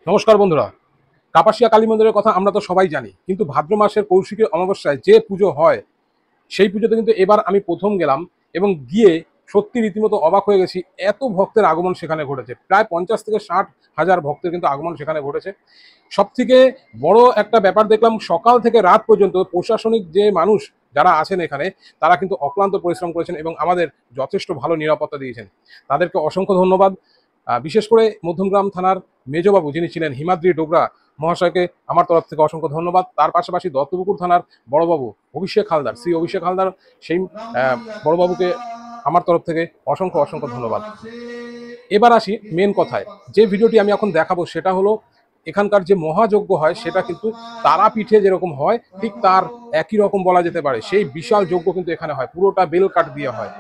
নমস্কার বন্ধুরা, কাপাসিয়া কালী মন্দিরের কথা আমরা তো সবাই জানি, কিন্তু ভাদ্র মাসের কৌশিকী অমাবস্যায় যে পুজো হয় সেই পুজোতে কিন্তু এবার আমি প্রথম গেলাম এবং গিয়ে সত্যি রীতিমতো অবাক হয়ে গেছি। এত ভক্তের আগমন সেখানে ঘটেছে, প্রায় 50 থেকে 60 হাজার ভক্তের কিন্তু আগমন সেখানে ঘটেছে। সব থেকে বড় একটা ব্যাপার দেখলাম, সকাল থেকে রাত পর্যন্ত প্রশাসনিক যে মানুষ যারা আছেন এখানে, তারা কিন্তু অক্লান্ত পরিশ্রম করেছেন এবং আমাদের যথেষ্ট ভালো নিরাপত্তা দিয়েছেন। তাদেরকে অসংখ্য ধন্যবাদ। বিশেষ করে মধ্যমগ্রাম থানার মেজবাবু যিনি ছিলেন হিমাদ্রি ডোগরা মহাশয়কে আমার তরফ থেকে অসংখ্য ধন্যবাদ। তার পাশাপাশি দত্তপুকুর থানার বড়বাবু অভিষেক হালদার, শ্রী অভিষেক হালদার, সেই বড়বাবুকে আমার তরফ থেকে অসংখ্য অসংখ্য ধন্যবাদ। এবার আসি মেন কথায়। যে ভিডিওটি আমি এখন দেখাবো সেটা হলো এখানকার যে মহাযজ্ঞ হয়, সেটা কিন্তু তারাপীঠে যেরকম হয় ঠিক তার একই রকম বলা যেতে পারে। সেই বিশাল যজ্ঞ কিন্তু এখানে হয়, পুরোটা বেল কাঠ দিয়ে হয়।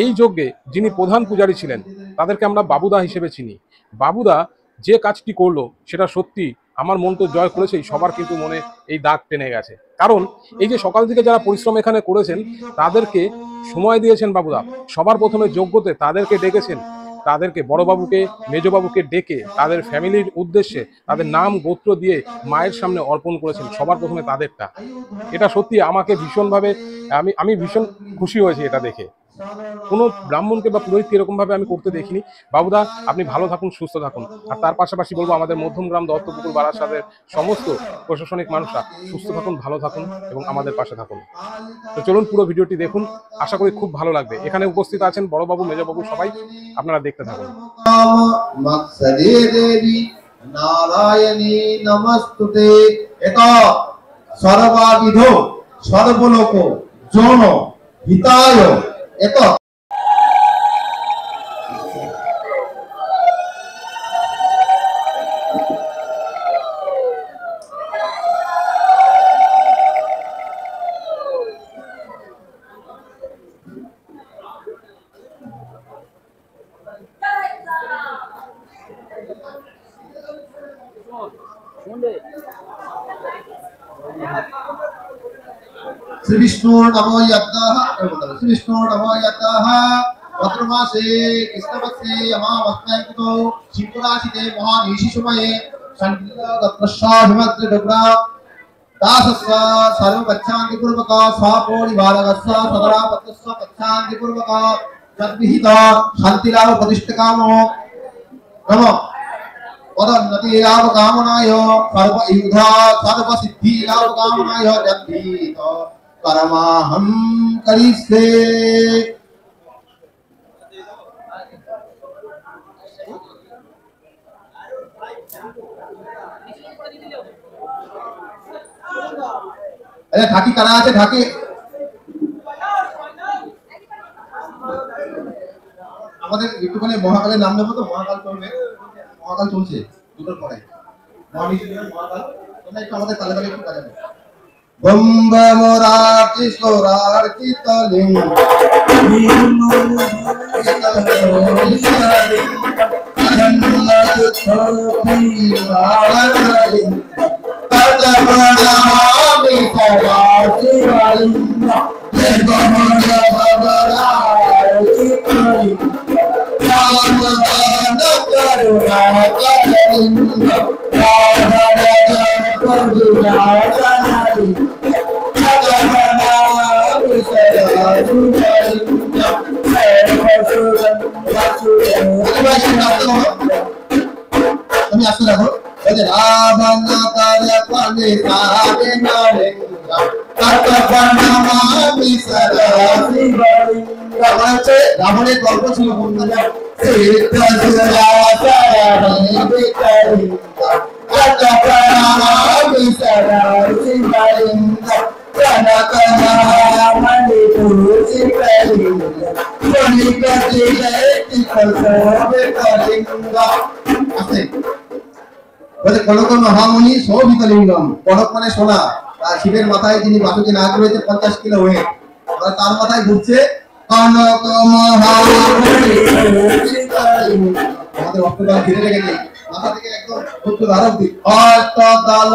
এই যজ্ঞে যিনি প্রধান পূজারী ছিলেন তাদেরকে আমরা বাবুদা হিসেবে চিনি। বাবুদা যে কাজটি করলো সেটা সত্যি আমার মন তো জয় করেছেই, সবার কিন্তু মনে এই দাগ টেনে গেছে। কারণ এই যে সকাল থেকে যারা পরিশ্রম এখানে করেছেন তাদেরকে সময় দিয়েছেন বাবুদা। সবার প্রথমে যজ্ঞতে তাদেরকে ডেকেছেন, তাদেরকে বড়বাবুকে মেজবাবুকে ডেকে তাদের ফ্যামিলির উদ্দেশ্যে তাদের নাম গোত্র দিয়ে মায়ের সামনে অর্পণ করেছেন, সবার প্রথমে তাদেরটা। এটা সত্যি আমাকে ভীষণভাবে আমি ভীষণ খুশি হয়েছি এটা দেখে। কোনো ব্রাহ্মণকে বা পুরোহিতকে এরকমভাবে আমি করতে দেখিনি। বাবুদা আপনি ভালো থাকুন, সুস্থ থাকুন। আর তার পাশাপাশি বলবো আমাদের মধ্যমগ্রাম দত্তপুকুর বারাসাতের সমস্ত প্রশাসনিক মানুষরা সুস্থ থাকুন, ভালো থাকুন এবং আমাদের পাশে থাকুন। তো চলুন পুরো ভিডিওটি দেখুন, আশা করি খুব ভালো লাগবে। এখানে উপস্থিত আছেন বড়বাবু মেজবাবু সবাই, আপনারা দেখতে থাকুন। নারায়ণী নমস্তুতে। এটা সর্বাবিধ সর্বলোক জন হিতায় এটা श्री विष्णु नमो यद्दाः श्री विष्णु नमो यद्दाः भद्रमासे कृष्णपक्षे अमावस्यान्तो शिवराशिते महानिशि समये संगतप्रसाभिमत्र डोग्रा दासस्व सर्व गच्छान्ति पूर्वक स्वापोरिवारगस्व सदरा पत्रस्व गच्छान्ति पूर्वक तद्विहित शान्तिलाभ प्रतिष्ठकामो नमो पदोन्नति लाभ कामनाय सर्व युधा सर्व सिद्धि लाभ कामनाय जद्भीत परमाहं करिष्ये। अरे ढाकी करा আছে ढाकी আমাদের একটুখানি মহাকালের নাম নেব তো। মহাকাল চলবে, মহাকাল চলছে দুটোর পরে মহাকাল। তোমরা একটু আমাদের তালে তালে একটু বাজাবে। বম্বমরাটি সোরার্তি তলিং তুমি আসতে দেখো রাবণের গল্প ছিল কনক মহামণি শোভিত লিঙ্গম। কনক মানে সোনা, আর শিবের মাথায় যিনি বাসুকে নাচ রয়েছে 50 কিলো ওয়েট, তার মাথায় ঘুরছে কনক মহামণি। আমাদের অষ্টদাল ঘিরে রেখেছে মাথা থেকে একদম উচ্চ ধারা অবধি। অষ্টদাল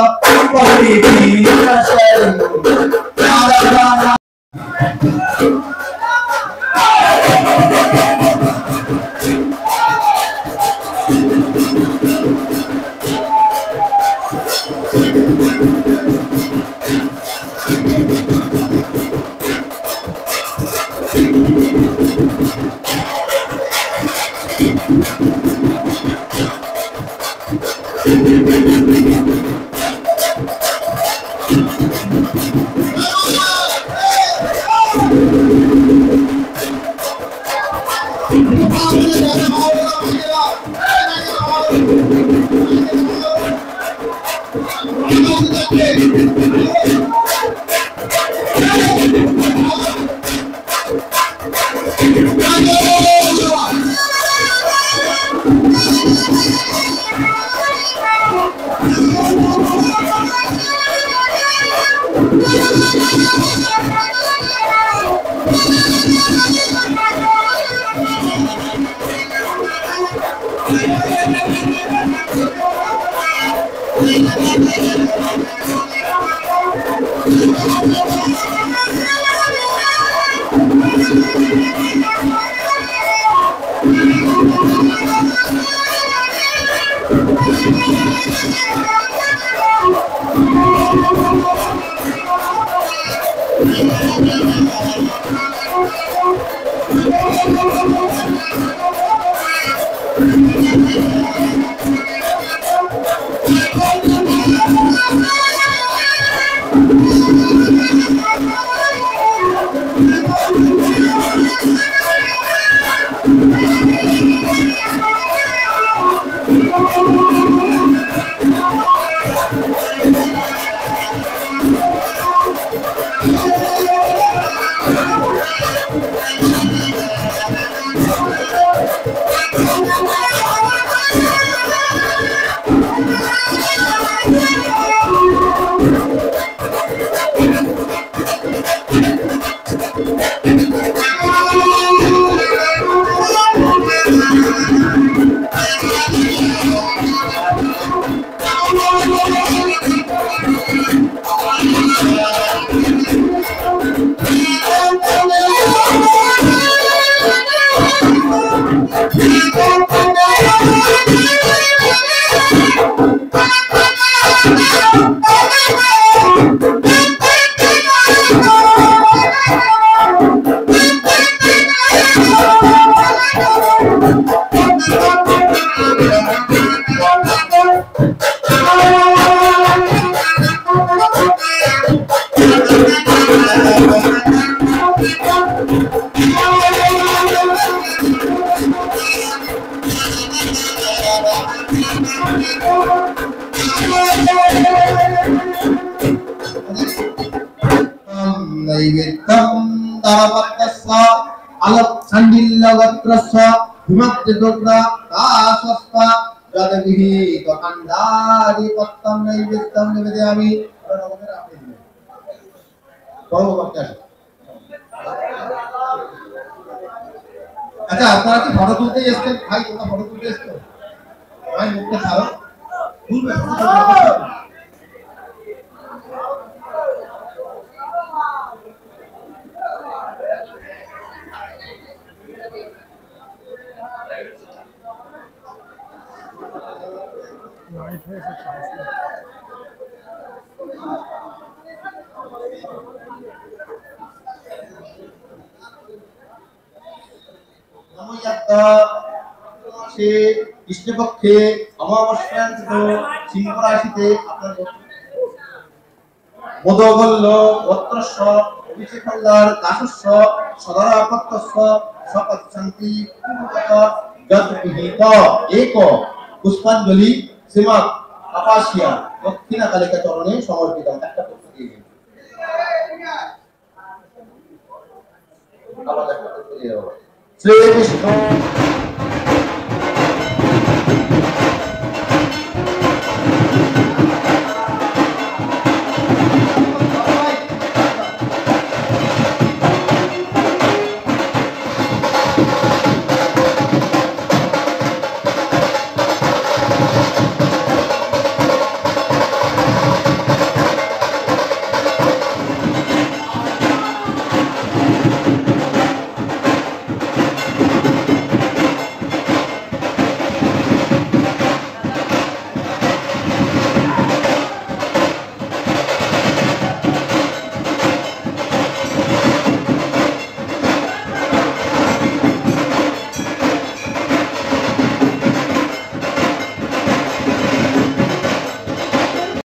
नैवेद्यं दारपत्रस्य अलक्षण्डिल्लवत्रस्य विमत्तिदुर्गा दासस्य जगद्विहित खण्डाधिपत्यं नैवेद्यं निवेदयामि। আচ্ছা আপনারা কি ফটো তুলতে এসেছেন? ভাই তোমরা ফটো তুলতে এসেছো? ভাই মুখটা ছাড়ো। তুলবে কৃষ্ণপক্ষে অমাবস্যান্তিত সিংহ রাশিতে আপনার মদগল্য গোত্রস্য অভিষেকল্লার দাসস্য সদরাপত্যস্য সকল শান্তি যদ্বিহিত এক পুষ্পাঞ্জলি শ্রীমৎ আকাশিয়া দক্ষিণা কালিকা চরণে সমর্পিত। একটা প্রশ্ন দিয়ে দিন। শ্রী কৃষ্ণ